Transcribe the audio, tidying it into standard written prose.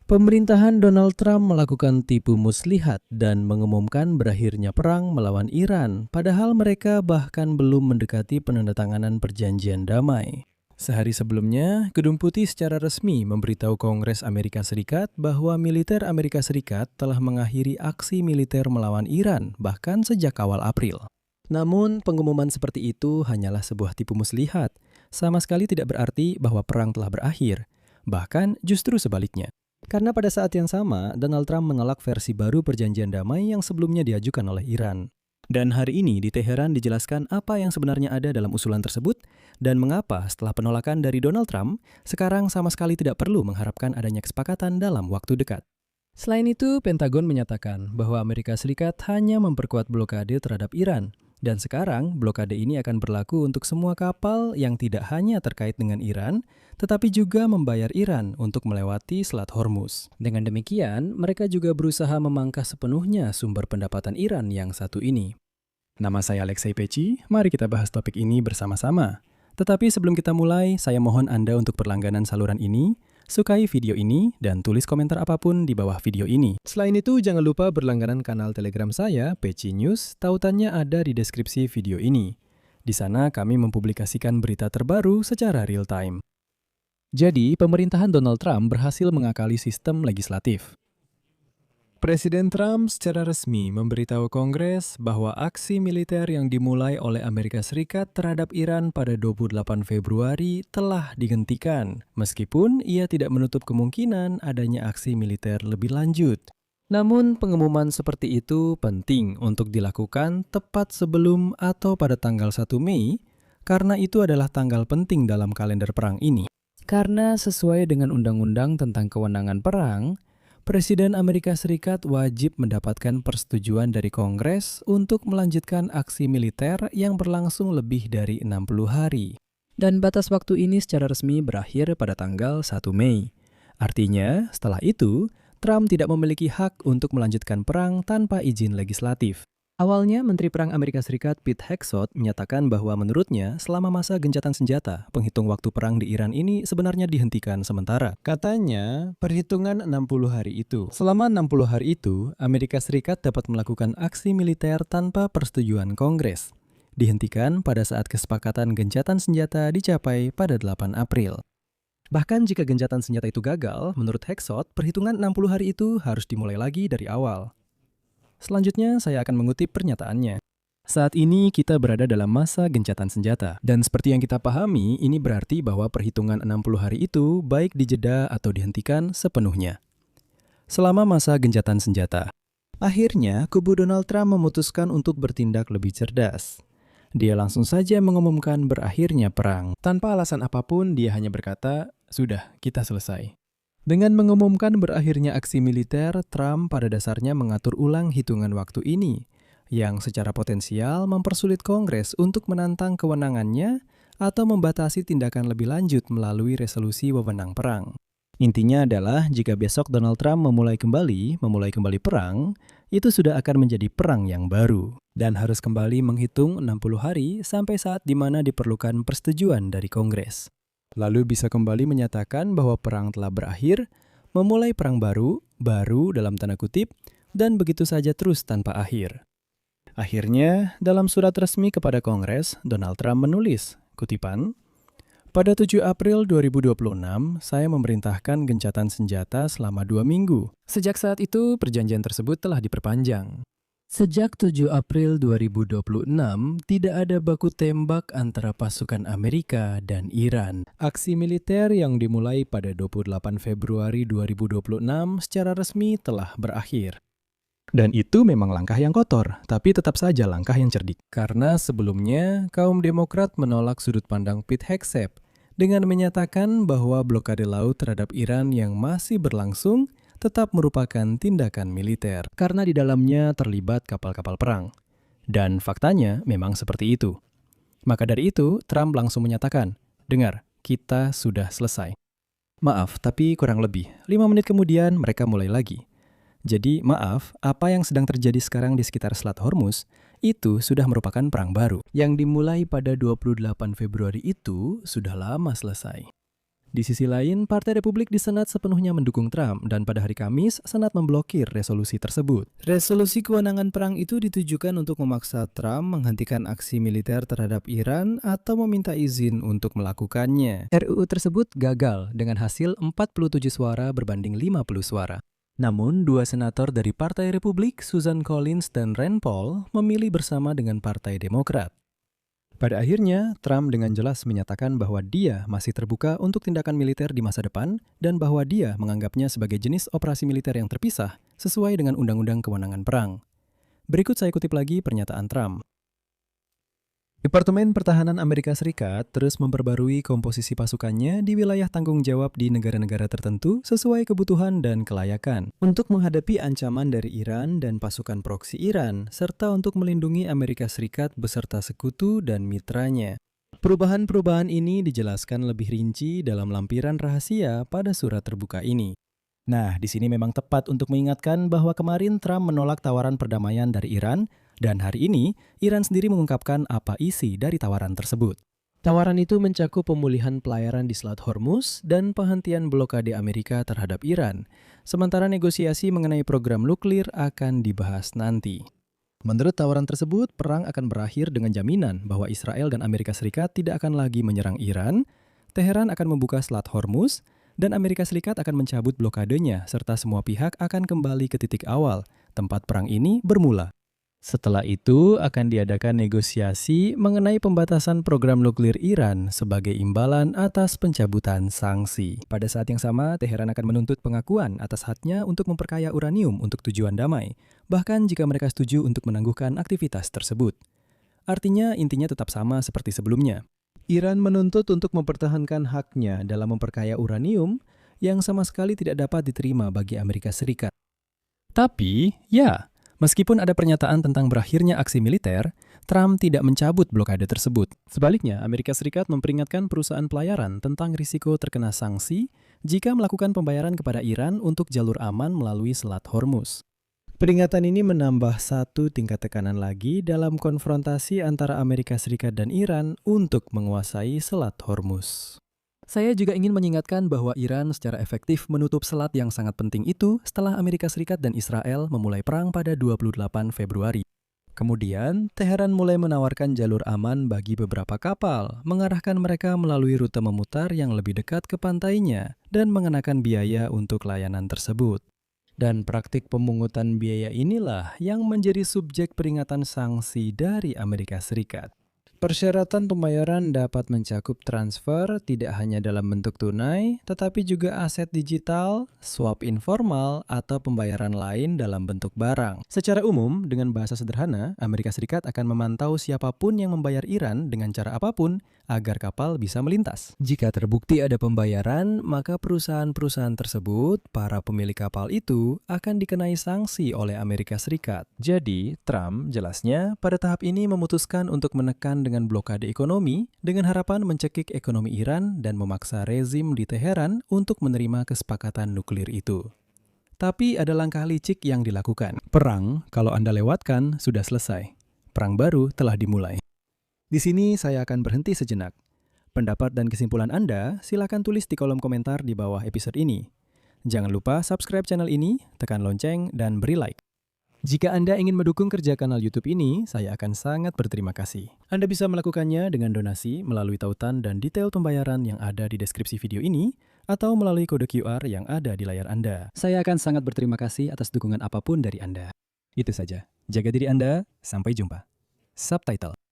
Pemerintahan Donald Trump melakukan tipu muslihat dan mengumumkan berakhirnya perang melawan Iran, padahal mereka bahkan belum mendekati penandatanganan perjanjian damai. Sehari sebelumnya, Gedung Putih secara resmi memberitahu Kongres Amerika Serikat bahwa militer Amerika Serikat telah mengakhiri aksi militer melawan Iran, bahkan sejak awal April. Namun, pengumuman seperti itu hanyalah sebuah tipu muslihat, sama sekali tidak berarti bahwa perang telah berakhir, bahkan justru sebaliknya. Karena pada saat yang sama, Donald Trump menolak versi baru perjanjian damai yang sebelumnya diajukan oleh Iran. Dan hari ini di Teheran dijelaskan apa yang sebenarnya ada dalam usulan tersebut dan mengapa setelah penolakan dari Donald Trump, sekarang sama sekali tidak perlu mengharapkan adanya kesepakatan dalam waktu dekat. Selain itu, Pentagon menyatakan bahwa Amerika Serikat hanya memperkuat blokade terhadap Iran. Dan sekarang, blokade ini akan berlaku untuk semua kapal yang tidak hanya terkait dengan Iran, tetapi juga membayar Iran untuk melewati Selat Hormuz. Dengan demikian, mereka juga berusaha memangkas sepenuhnya sumber pendapatan Iran yang satu ini. Nama saya Alexei Peci, mari kita bahas topik ini bersama-sama. Tetapi sebelum kita mulai, saya mohon Anda untuk berlangganan saluran ini, sukai video ini, dan tulis komentar apapun di bawah video ini. Selain itu, jangan lupa berlangganan kanal Telegram saya, Peci News, tautannya ada di deskripsi video ini. Di sana kami mempublikasikan berita terbaru secara real time. Jadi, pemerintahan Donald Trump berhasil mengakali sistem legislatif. Presiden Trump secara resmi memberitahu Kongres bahwa aksi militer yang dimulai oleh Amerika Serikat terhadap Iran pada 28 Februari telah dihentikan, meskipun ia tidak menutup kemungkinan adanya aksi militer lebih lanjut. Namun, pengumuman seperti itu penting untuk dilakukan tepat sebelum atau pada tanggal 1 Mei, karena itu adalah tanggal penting dalam kalender perang ini. Karena sesuai dengan Undang-Undang tentang Kewenangan Perang, Presiden Amerika Serikat wajib mendapatkan persetujuan dari Kongres untuk melanjutkan aksi militer yang berlangsung lebih dari 60 hari. Dan batas waktu ini secara resmi berakhir pada tanggal 1 Mei. Artinya, setelah itu, Trump tidak memiliki hak untuk melanjutkan perang tanpa izin legislatif. Awalnya, Menteri Perang Amerika Serikat Pete Hegseth menyatakan bahwa menurutnya selama masa gencatan senjata, penghitung waktu perang di Iran ini sebenarnya dihentikan sementara. Katanya, perhitungan 60 hari itu. Selama 60 hari itu, Amerika Serikat dapat melakukan aksi militer tanpa persetujuan Kongres. Dihentikan pada saat kesepakatan gencatan senjata dicapai pada 8 April. Bahkan jika gencatan senjata itu gagal, menurut Hegseth, perhitungan 60 hari itu harus dimulai lagi dari awal. Selanjutnya, saya akan mengutip pernyataannya. Saat ini kita berada dalam masa gencatan senjata. Dan seperti yang kita pahami, ini berarti bahwa perhitungan 60 hari itu baik dijeda atau dihentikan sepenuhnya. Selama masa gencatan senjata. Akhirnya, kubu Donald Trump memutuskan untuk bertindak lebih cerdas. Dia langsung saja mengumumkan berakhirnya perang. Tanpa alasan apapun, dia hanya berkata, "Sudah, kita selesai." Dengan mengumumkan berakhirnya aksi militer, Trump pada dasarnya mengatur ulang hitungan waktu ini, yang secara potensial mempersulit Kongres untuk menantang kewenangannya atau membatasi tindakan lebih lanjut melalui resolusi wewenang perang. Intinya adalah jika besok Donald Trump memulai kembali perang, itu sudah akan menjadi perang yang baru dan harus kembali menghitung 60 hari sampai saat di mana diperlukan persetujuan dari Kongres. Lalu bisa kembali menyatakan bahwa perang telah berakhir, memulai perang baru dalam tanda kutip, dan begitu saja terus tanpa akhir. Akhirnya, dalam surat resmi kepada Kongres, Donald Trump menulis, kutipan, "Pada 7 April 2026, saya memerintahkan gencatan senjata selama 2 minggu. Sejak saat itu, perjanjian tersebut telah diperpanjang. Sejak 7 April 2026, tidak ada baku tembak antara pasukan Amerika dan Iran. Aksi militer yang dimulai pada 28 Februari 2026 secara resmi telah berakhir. Dan itu memang langkah yang kotor, tapi tetap saja langkah yang cerdik. Karena sebelumnya, kaum Demokrat menolak sudut pandang Pete Hegseth dengan menyatakan bahwa blokade laut terhadap Iran yang masih berlangsung tetap merupakan tindakan militer karena di dalamnya terlibat kapal-kapal perang. Dan faktanya memang seperti itu. Maka dari itu, Trump langsung menyatakan, "Dengar, kita sudah selesai." Maaf, tapi kurang lebih 5 menit kemudian mereka mulai lagi. Jadi, maaf, apa yang sedang terjadi sekarang di sekitar Selat Hormuz itu sudah merupakan perang baru. Yang dimulai pada 28 Februari itu sudah lama selesai. Di sisi lain, Partai Republik di Senat sepenuhnya mendukung Trump dan pada hari Kamis, Senat memblokir resolusi tersebut. Resolusi kewenangan perang itu ditujukan untuk memaksa Trump menghentikan aksi militer terhadap Iran atau meminta izin untuk melakukannya. RUU tersebut gagal dengan hasil 47 suara berbanding 50 suara. Namun, dua senator dari Partai Republik, Susan Collins dan Rand Paul, memilih bersama dengan Partai Demokrat. Pada akhirnya, Trump dengan jelas menyatakan bahwa dia masih terbuka untuk tindakan militer di masa depan dan bahwa dia menganggapnya sebagai jenis operasi militer yang terpisah sesuai dengan Undang-Undang Kewenangan Perang. Berikut saya kutip lagi pernyataan Trump. Departemen Pertahanan Amerika Serikat terus memperbarui komposisi pasukannya di wilayah tanggung jawab di negara-negara tertentu sesuai kebutuhan dan kelayakan untuk menghadapi ancaman dari Iran dan pasukan proksi Iran, serta untuk melindungi Amerika Serikat beserta sekutu dan mitranya. Perubahan-perubahan ini dijelaskan lebih rinci dalam lampiran rahasia pada surat terbuka ini. Nah, di sini memang tepat untuk mengingatkan bahwa kemarin Trump menolak tawaran perdamaian dari Iran, dan hari ini Iran sendiri mengungkapkan apa isi dari tawaran tersebut. Tawaran itu mencakup pemulihan pelayaran di Selat Hormuz dan penghentian blokade Amerika terhadap Iran, sementara negosiasi mengenai program nuklir akan dibahas nanti. Menurut tawaran tersebut, perang akan berakhir dengan jaminan bahwa Israel dan Amerika Serikat tidak akan lagi menyerang Iran, Teheran akan membuka Selat Hormuz, dan Amerika Serikat akan mencabut blokadenya, serta semua pihak akan kembali ke titik awal, tempat perang ini bermula. Setelah itu akan diadakan negosiasi mengenai pembatasan program nuklir Iran sebagai imbalan atas pencabutan sanksi. Pada saat yang sama, Teheran akan menuntut pengakuan atas haknya untuk memperkaya uranium untuk tujuan damai, bahkan jika mereka setuju untuk menangguhkan aktivitas tersebut. Artinya, intinya tetap sama seperti sebelumnya. Iran menuntut untuk mempertahankan haknya dalam memperkaya uranium yang sama sekali tidak dapat diterima bagi Amerika Serikat. Tapi, ya, meskipun ada pernyataan tentang berakhirnya aksi militer, Trump tidak mencabut blokade tersebut. Sebaliknya, Amerika Serikat memperingatkan perusahaan pelayaran tentang risiko terkena sanksi jika melakukan pembayaran kepada Iran untuk jalur aman melalui Selat Hormuz. Peringatan ini menambah satu tingkat tekanan lagi dalam konfrontasi antara Amerika Serikat dan Iran untuk menguasai Selat Hormuz. Saya juga ingin mengingatkan bahwa Iran secara efektif menutup selat yang sangat penting itu setelah Amerika Serikat dan Israel memulai perang pada 28 Februari. Kemudian, Teheran mulai menawarkan jalur aman bagi beberapa kapal, mengarahkan mereka melalui rute memutar yang lebih dekat ke pantainya, dan mengenakan biaya untuk layanan tersebut. Dan praktik pemungutan biaya inilah yang menjadi subjek peringatan sanksi dari Amerika Serikat. Persyaratan pembayaran dapat mencakup transfer tidak hanya dalam bentuk tunai, tetapi juga aset digital, swap informal, atau pembayaran lain dalam bentuk barang. Secara umum, dengan bahasa sederhana, Amerika Serikat akan memantau siapapun yang membayar Iran dengan cara apapun agar kapal bisa melintas. Jika terbukti ada pembayaran, maka perusahaan-perusahaan tersebut, para pemilik kapal itu, akan dikenai sanksi oleh Amerika Serikat. Jadi, Trump jelasnya pada tahap ini memutuskan untuk menekan dengan blokade ekonomi dengan harapan mencekik ekonomi Iran dan memaksa rezim di Teheran untuk menerima kesepakatan nuklir itu. Tapi ada langkah licik yang dilakukan. Perang, kalau Anda lewatkan, sudah selesai. Perang baru telah dimulai. Di sini saya akan berhenti sejenak. Pendapat dan kesimpulan Anda silakan tulis di kolom komentar di bawah episode ini. Jangan lupa subscribe channel ini, tekan lonceng, dan beri like. Jika Anda ingin mendukung kerja kanal YouTube ini, saya akan sangat berterima kasih. Anda bisa melakukannya dengan donasi melalui tautan dan detail pembayaran yang ada di deskripsi video ini, atau melalui kode QR yang ada di layar Anda. Saya akan sangat berterima kasih atas dukungan apapun dari Anda. Itu saja. Jaga diri Anda. Sampai jumpa. Subtitle.